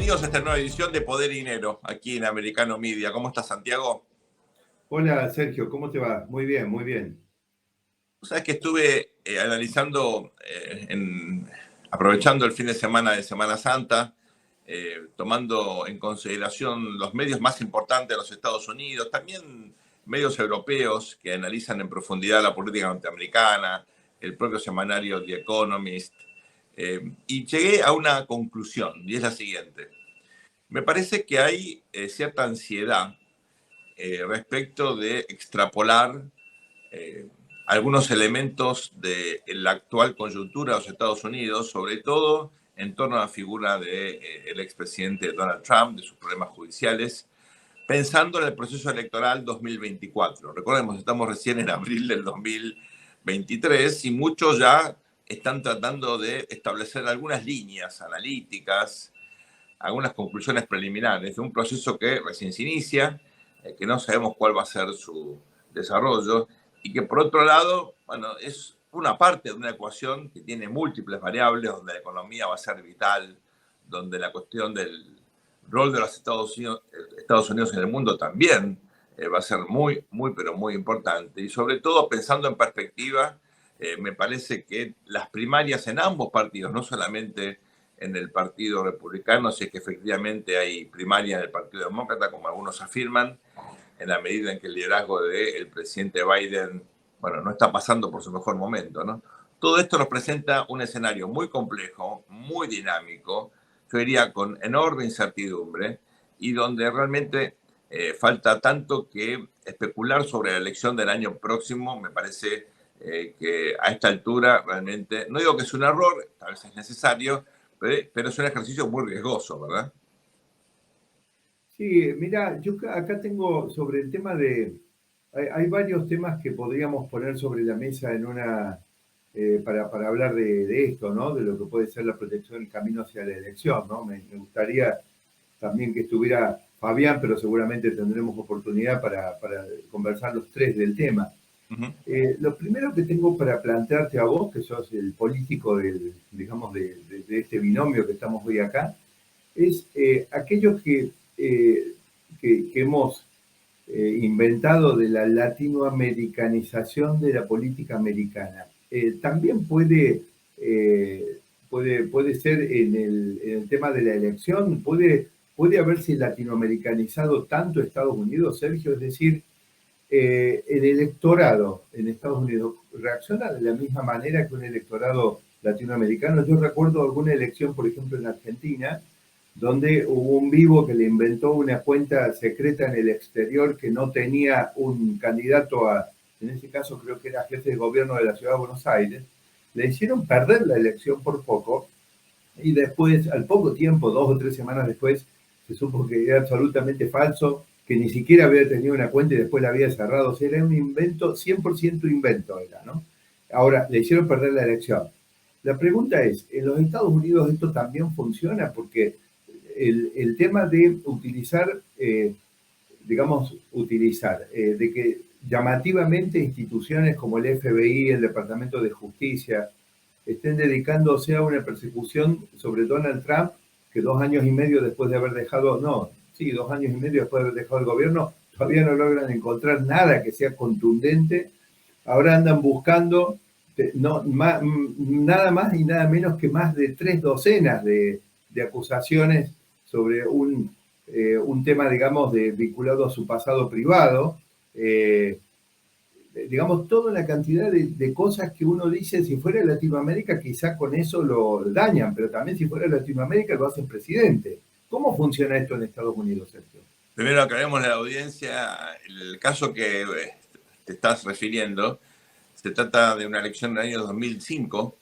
Bienvenidos a esta nueva edición de Poder y Dinero, aquí en Americano Media. ¿Cómo estás, Santiago? Hola Sergio, ¿cómo te va? Muy bien, muy bien. Sabes que estuve analizando, aprovechando el fin de Semana Santa, tomando en consideración los medios más importantes de los Estados Unidos, también medios europeos que analizan en profundidad la política norteamericana, el propio semanario The Economist, y llegué a una conclusión, y es la siguiente. Me parece que hay cierta ansiedad respecto de extrapolar eh, algunos elementos de la actual coyuntura de los Estados Unidos, sobre todo en torno a la figura del expresidente Donald Trump, de sus problemas judiciales, pensando en el proceso electoral 2024. Recordemos, estamos recién en abril del 2023 y muchos ya están tratando de establecer algunas líneas analíticas, algunas conclusiones preliminares de un proceso que recién se inicia, que no sabemos cuál va a ser su desarrollo y que por otro lado, bueno, es una parte de una ecuación que tiene múltiples variables, donde la economía va a ser vital, donde la cuestión del rol de los Estados Unidos en el mundo también va a ser muy, muy, pero muy importante. Y sobre todo pensando en perspectiva, me parece que las primarias en ambos partidos, no solamente en el Partido Republicano, si es que efectivamente hay primaria en el Partido Demócrata, como algunos afirman, en la medida en que el liderazgo del presidente Biden, bueno, no está pasando por su mejor momento, ¿no? Todo esto nos presenta un escenario muy complejo, muy dinámico, yo diría con enorme incertidumbre, y donde realmente falta tanto que especular sobre la elección del año próximo. Me parece que a esta altura realmente, no digo que es un error, tal vez es necesario, pero es un ejercicio muy riesgoso, ¿verdad? Sí, mira, acá tengo sobre el tema hay varios temas que podríamos poner sobre la mesa para hablar de esto, ¿no? De lo que puede ser la protección del camino hacia la elección, ¿no? Me gustaría también que estuviera Fabián, pero seguramente tendremos oportunidad para conversar los tres del tema. Uh -huh. Lo primero que tengo para plantearte a vos, que sos el político digamos, de este binomio que estamos hoy acá, es aquellos que hemos inventado de la latinoamericanización de la política americana. También puede ser en el tema de la elección, puede haberse latinoamericanizado tanto Estados Unidos, Sergio, es decir, el electorado en Estados Unidos reacciona de la misma manera que un electorado latinoamericano. Yo recuerdo alguna elección, por ejemplo, en Argentina, donde hubo un vivo que le inventó una cuenta secreta en el exterior que no tenía un candidato en ese caso creo que era jefe de gobierno de la ciudad de Buenos Aires, le hicieron perder la elección por poco y después, al poco tiempo, 2 o 3 semanas después, se supo que era absolutamente falso, que ni siquiera había tenido una cuenta y después la había cerrado. O sea, era un invento, 100% invento era, ¿no? Ahora, le hicieron perder la elección. La pregunta es, ¿en los Estados Unidos esto también funciona? Porque el tema de utilizar, de que llamativamente instituciones como el FBI, el Departamento de Justicia, estén dedicándose a una persecución sobre Donald Trump, que 2 años y medio después de haber dejado, no, sí, 2 años y medio después de haber dejado el gobierno, todavía no logran encontrar nada que sea contundente. Ahora andan buscando nada más y nada menos que más de 3 docenas de acusaciones sobre un tema, digamos, vinculado a su pasado privado. Digamos, toda la cantidad de cosas que uno dice, si fuera Latinoamérica quizá con eso lo dañan, pero también si fuera Latinoamérica lo hacen presidente. ¿Cómo funciona esto en Estados Unidos, Sergio? Primero aclaremos a la audiencia, el caso que te estás refiriendo, se trata de una elección del año 2005,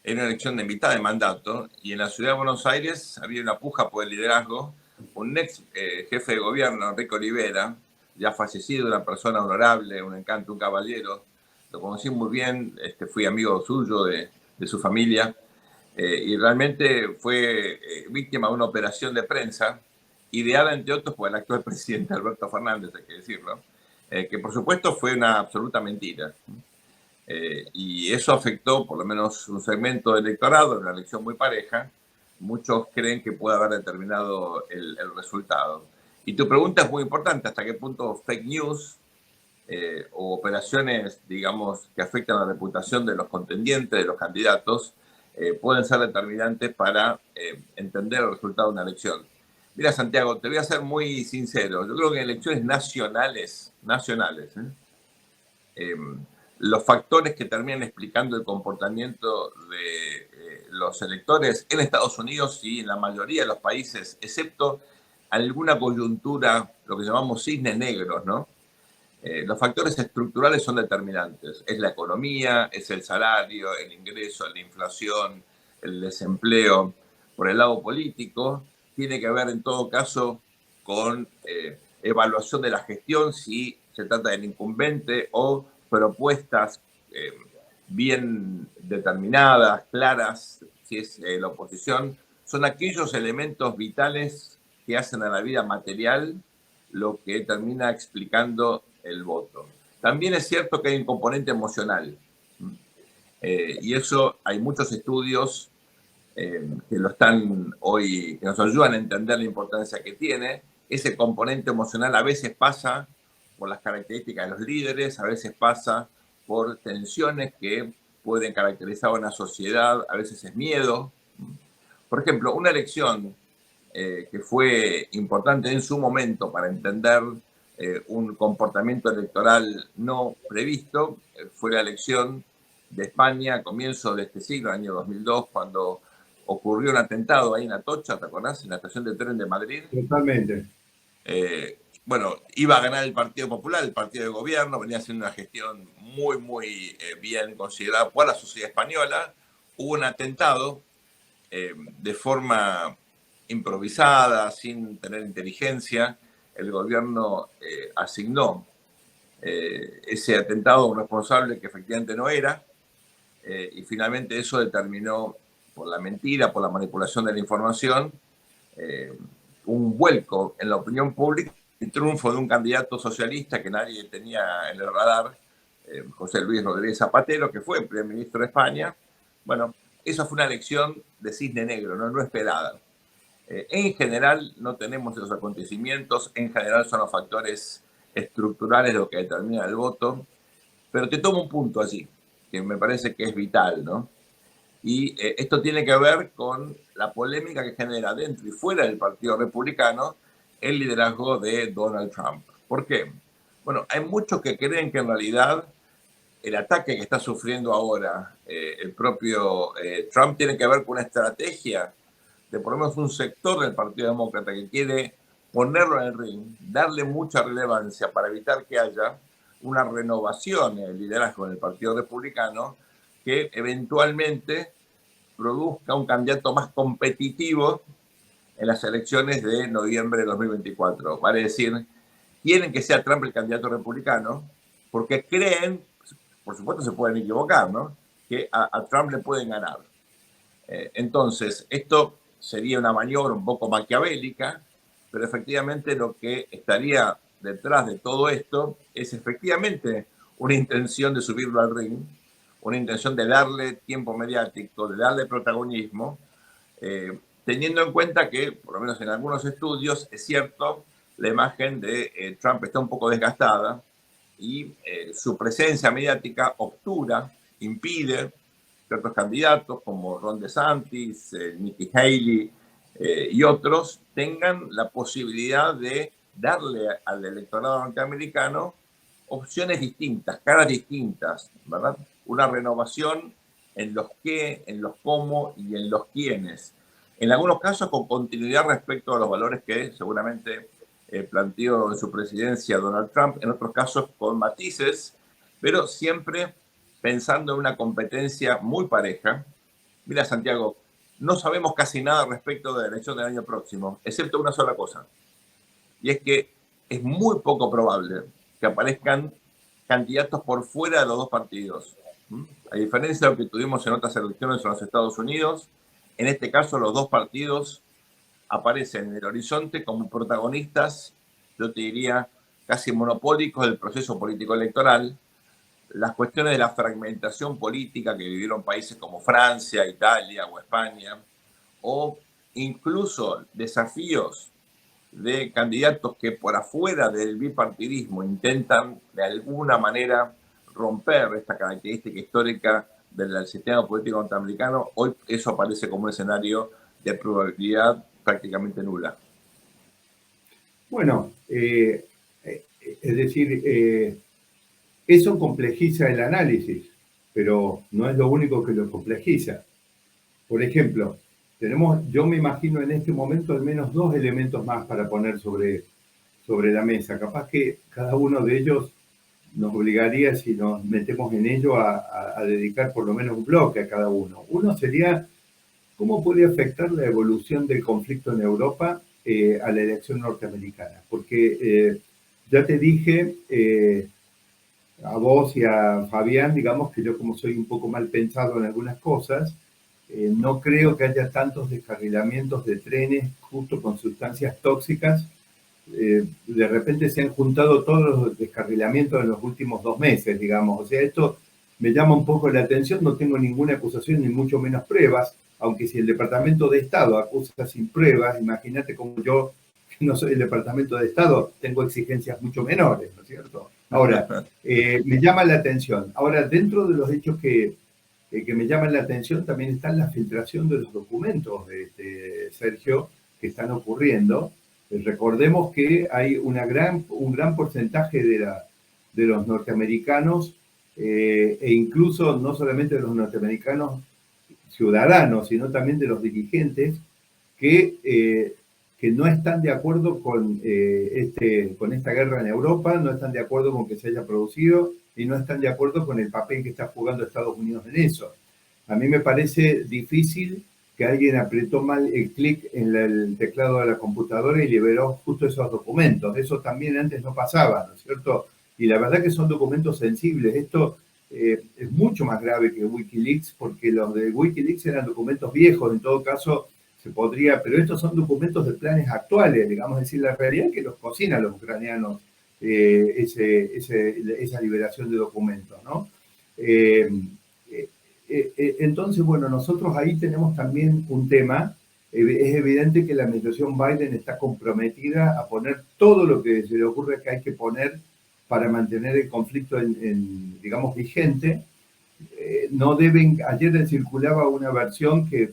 era una elección de mitad de mandato, y en la ciudad de Buenos Aires había una puja por el liderazgo. Un ex jefe de gobierno, Enrique Olivera, ya fallecido, una persona honorable, un encanto, un caballero, lo conocí muy bien, fui amigo suyo, de su familia, y realmente fue víctima de una operación de prensa, ideada entre otros por el actual presidente Alberto Fernández, hay que decirlo, que por supuesto fue una absoluta mentira. Y eso afectó por lo menos un segmento del electorado, en una elección muy pareja, muchos creen que puede haber determinado el resultado. Y tu pregunta es muy importante, ¿hasta qué punto fake news o operaciones, digamos, que afectan la reputación de los contendientes, de los candidatos, pueden ser determinantes para entender el resultado de una elección? Mira, Santiago, te voy a ser muy sincero. Yo creo que en elecciones nacionales, eh, los factores que terminan explicando el comportamiento de los electores en Estados Unidos y en la mayoría de los países, excepto alguna coyuntura, lo que llamamos cisnes negros, ¿no? Los factores estructurales son determinantes. Es la economía, es el salario, el ingreso, la inflación, el desempleo. Por el lado político, tiene que ver en todo caso con evaluación de la gestión, si se trata del incumbente o propuestas eh, bien determinadas, claras, si es la oposición. Son aquellos elementos vitales que hacen a la vida material lo que termina explicando el voto. También es cierto que hay un componente emocional, y eso hay muchos estudios que lo están hoy, que nos ayudan a entender la importancia que tiene. Ese componente emocional a veces pasa por las características de los líderes, a veces pasa por tensiones que pueden caracterizar a una sociedad, a veces es miedo. Por ejemplo, una elección que fue importante en su momento para entender un comportamiento electoral no previsto, fue la elección de España a comienzos de este siglo, año 2002, cuando ocurrió un atentado ahí en Atocha, ¿te acordás? En la estación de tren de Madrid. Totalmente. Bueno, iba a ganar el Partido Popular, el partido de gobierno, venía haciendo una gestión muy bien considerada por la sociedad española. Hubo un atentado de forma improvisada, sin tener inteligencia. El gobierno asignó ese atentado a un responsable que efectivamente no era, y finalmente eso determinó, por la mentira, por la manipulación de la información, eh, un vuelco en la opinión pública, el triunfo de un candidato socialista que nadie tenía en el radar, José Luis Rodríguez Zapatero, que fue el primer ministro de España. Bueno, esa fue una elección de cisne negro, no esperada. En general no tenemos esos acontecimientos, en general son los factores estructurales lo que determina el voto, pero te tomo un punto allí, que me parece que es vital, ¿no? Y esto tiene que ver con la polémica que genera dentro y fuera del Partido Republicano el liderazgo de Donald Trump. ¿Por qué? Bueno, hay muchos que creen que en realidad el ataque que está sufriendo ahora el propio Trump tiene que ver con una estrategia de por lo menos un sector del Partido Demócrata que quiere ponerlo en el ring, darle mucha relevancia para evitar que haya una renovación en el liderazgo del Partido Republicano que eventualmente produzca un candidato más competitivo en las elecciones de noviembre de 2024. Vale decir, quieren que sea Trump el candidato republicano porque creen, por supuesto se pueden equivocar, ¿no?, que a Trump le pueden ganar. Entonces, esto sería una maniobra un poco maquiavélica, pero efectivamente lo que estaría detrás de todo esto es efectivamente una intención de subirlo al ring, una intención de darle tiempo mediático, de darle protagonismo, teniendo en cuenta que, por lo menos en algunos estudios, es cierto, la imagen de Trump está un poco desgastada y su presencia mediática obtura, impide que otros candidatos como Ron DeSantis, Nikki Haley y otros tengan la posibilidad de darle al electorado norteamericano opciones distintas, caras distintas, ¿verdad? Una renovación en los qué, en los cómo y en los quiénes. En algunos casos con continuidad respecto a los valores que seguramente planteó en su presidencia Donald Trump, en otros casos con matices, pero siempre pensando en una competencia muy pareja. Mira, Santiago, no sabemos casi nada respecto de la elección del año próximo, excepto una sola cosa, y es que es muy poco probable que aparezcan candidatos por fuera de los dos partidos. A diferencia de lo que tuvimos en otras elecciones en los Estados Unidos, en este caso los dos partidos aparecen en el horizonte como protagonistas, yo te diría, casi monopólicos del proceso político electoral. Las cuestiones de la fragmentación política que vivieron países como Francia, Italia o España, o incluso desafíos de candidatos que por afuera del bipartidismo intentan de alguna manera romper esta característica histórica del sistema político norteamericano, hoy eso aparece como un escenario de probabilidad prácticamente nula. Bueno, es decir, eso complejiza el análisis, pero no es lo único que lo complejiza. Por ejemplo, yo me imagino en este momento al menos 2 elementos más para poner sobre la mesa. Capaz que cada uno de ellos nos obligaría, si nos metemos en ello, a dedicar por lo menos un bloque a cada uno. Uno sería, ¿cómo puede afectar la evolución del conflicto en Europa a la elección norteamericana? Porque ya te dije a vos y a Fabián, digamos que yo como soy un poco mal pensado en algunas cosas, no creo que haya tantos descarrilamientos de trenes justo con sustancias tóxicas. De repente se han juntado todos los descarrilamientos en los últimos 2 meses, digamos. O sea, esto me llama un poco la atención, no tengo ninguna acusación ni mucho menos pruebas, aunque si el Departamento de Estado acusa sin pruebas, imagínate como yo, que no soy el Departamento de Estado, tengo exigencias mucho menores, ¿no es cierto? Ahora, me llama la atención. Ahora, dentro de los hechos que me llaman la atención también está la filtración de los documentos, Sergio, que están ocurriendo. Recordemos que hay un gran porcentaje de los norteamericanos, e incluso no solamente de los norteamericanos ciudadanos, sino también de los dirigentes, que no están de acuerdo con esta guerra en Europa, no están de acuerdo con que se haya producido y no están de acuerdo con el papel que está jugando Estados Unidos en eso. A mí me parece difícil que alguien apretó mal el clic en el teclado de la computadora y liberó justo esos documentos. Eso también antes no pasaba, ¿no es cierto? Y la verdad que son documentos sensibles. Esto es mucho más grave que Wikileaks, porque los de Wikileaks eran documentos viejos, en todo caso se podría, pero estos son documentos de planes actuales, digamos, es decir, la realidad es que los cocinan los ucranianos esa liberación de documentos, ¿no? Entonces, bueno, nosotros ahí tenemos también un tema. Es evidente que la administración Biden está comprometida a poner todo lo que se le ocurre que hay que poner para mantener el conflicto digamos, vigente. Ayer circulaba una versión que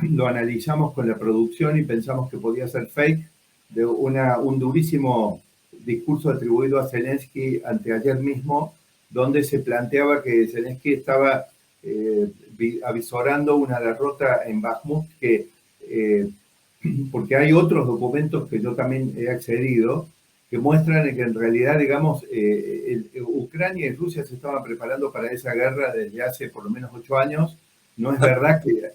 lo analizamos con la producción y pensamos que podía ser fake, de un durísimo discurso atribuido a Zelensky anteayer mismo, donde se planteaba que Zelensky estaba avisorando una derrota en Bakhmut, porque hay otros documentos que yo también he accedido, que muestran que en realidad, digamos, Ucrania y Rusia se estaban preparando para esa guerra desde hace por lo menos 8 años. No es verdad que...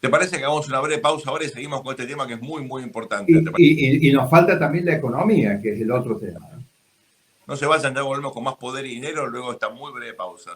¿Te parece que hagamos una breve pausa ahora y seguimos con este tema que es muy, muy importante? Y nos falta también la economía, que es el otro tema. No se vayan, ya volvemos con más poder y dinero luego de esta muy breve pausa.